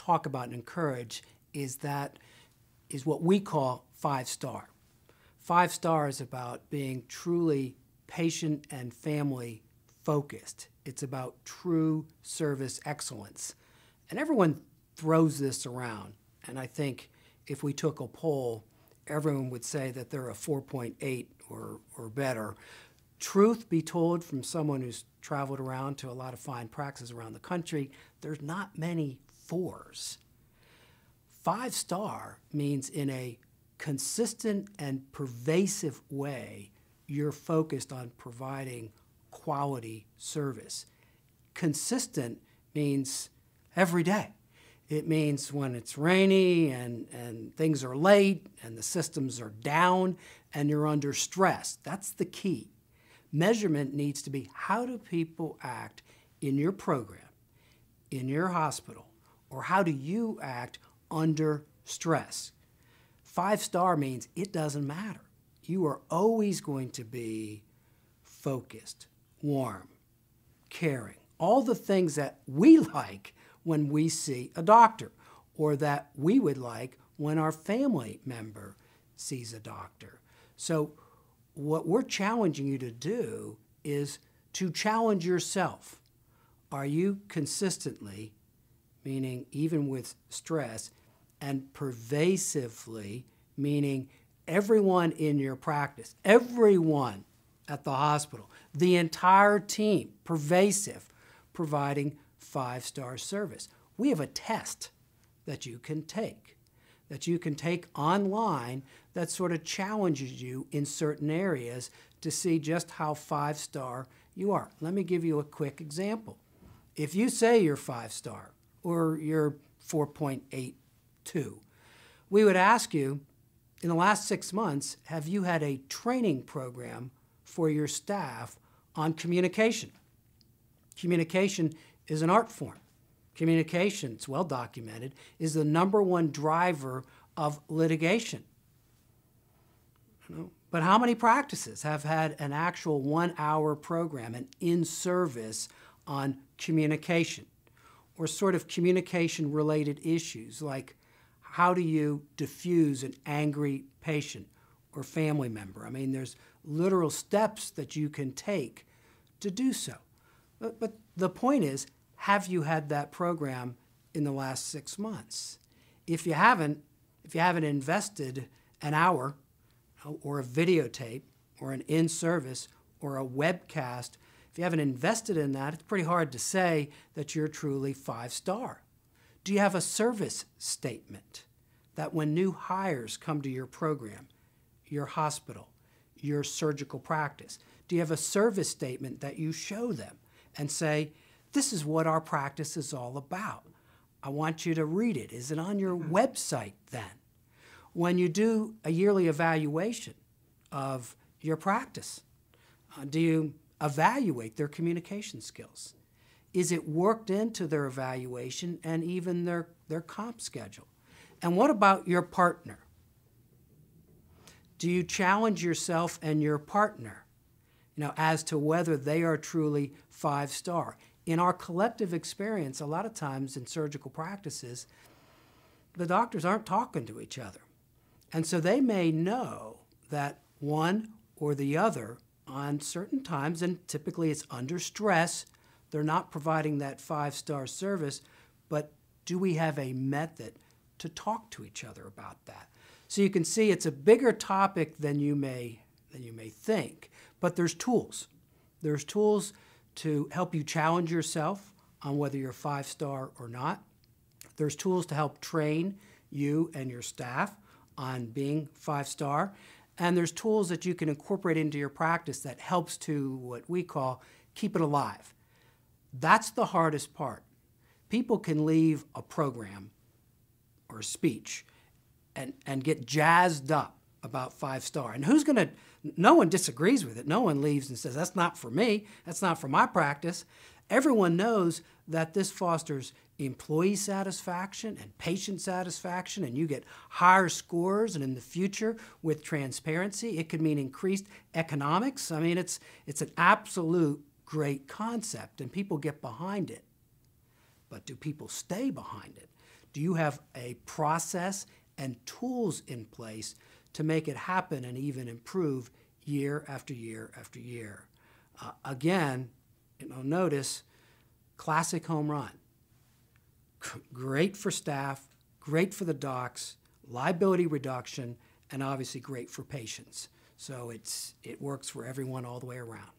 talk about and encourage is what we call 5-star. 5-star is about being truly patient and family focused. It's about true service excellence. And everyone throws this around. And I think if we took a poll, everyone would say that they're a 4.8 or better. Truth be told, from someone who's traveled around to a lot of fine practices around the country, there's not many 4s. 5-star means in a consistent and pervasive way, you're focused on providing quality service. Consistent means every day. It means when it's rainy and things are late and the systems are down and you're under stress. That's the key. Measurement needs to be, how do people act in your program, in your hospital, or how do you act under stress? 5-star means it doesn't matter. You are always going to be focused, warm, caring, all the things that we like when we see a doctor, or that we would like when our family member sees a doctor. So what we're challenging you to do is to challenge yourself. Are you consistently, meaning even with stress, and pervasively, meaning everyone in your practice, everyone at the hospital, the entire team, pervasive, providing 5-star service? We have a test that you can take online that sort of challenges you in certain areas to see just how 5-star you are. Let me give you a quick example. If you say you're 5-star or you're 4.82, we would ask you, in the last 6 months, have you had a training program for your staff on communication? Communication is an art form. Communication, it's well documented, is the #1 driver of litigation. But how many practices have had an actual 1-hour program, an in-service on communication, or sort of communication-related issues like how do you diffuse an angry patient or family member? I mean, there's literal steps that you can take to do so. But the point is, have you had that program in the last 6 months? If you haven't invested an hour or a videotape or an in-service or a webcast, if you haven't invested in that, it's pretty hard to say that you're truly 5-star. Do you have a service statement that when new hires come to your program, your hospital, your surgical practice, do you have a service statement that you show them and say, this is what our practice is all about? I want you to read it. Is it on your website then? When you do a yearly evaluation of your practice, do you evaluate their communication skills? Is it worked into their evaluation and even their comp schedule? And what about your partner? Do you challenge yourself and your partner, as to whether they are truly 5-star? In our collective experience, a lot of times in surgical practices, the doctors aren't talking to each other. And so they may know that one or the other on certain times, and typically it's under stress, they're not providing that 5-star service, but do we have a method to talk to each other about that? So you can see it's a bigger topic than you may think, but there's tools. There's tools to help you challenge yourself on whether you're 5-star or not. There's tools to help train you and your staff on being 5-star. And there's tools that you can incorporate into your practice that helps to what we call keep it alive. That's the hardest part. People can leave a program or a speech and get jazzed up about 5-star. And no one disagrees with it. No one leaves and says, that's not for me. That's not for my practice. Everyone knows that this fosters employee satisfaction and patient satisfaction, and you get higher scores, and in the future, with transparency, it could mean increased economics. I mean, it's an absolute great concept, and people get behind it. But do people stay behind it? Do you have a process and tools in place to make it happen and even improve year after year after year? Again, notice, classic home run. Great for staff, great for the docs, liability reduction, and obviously great for patients. So it works for everyone all the way around.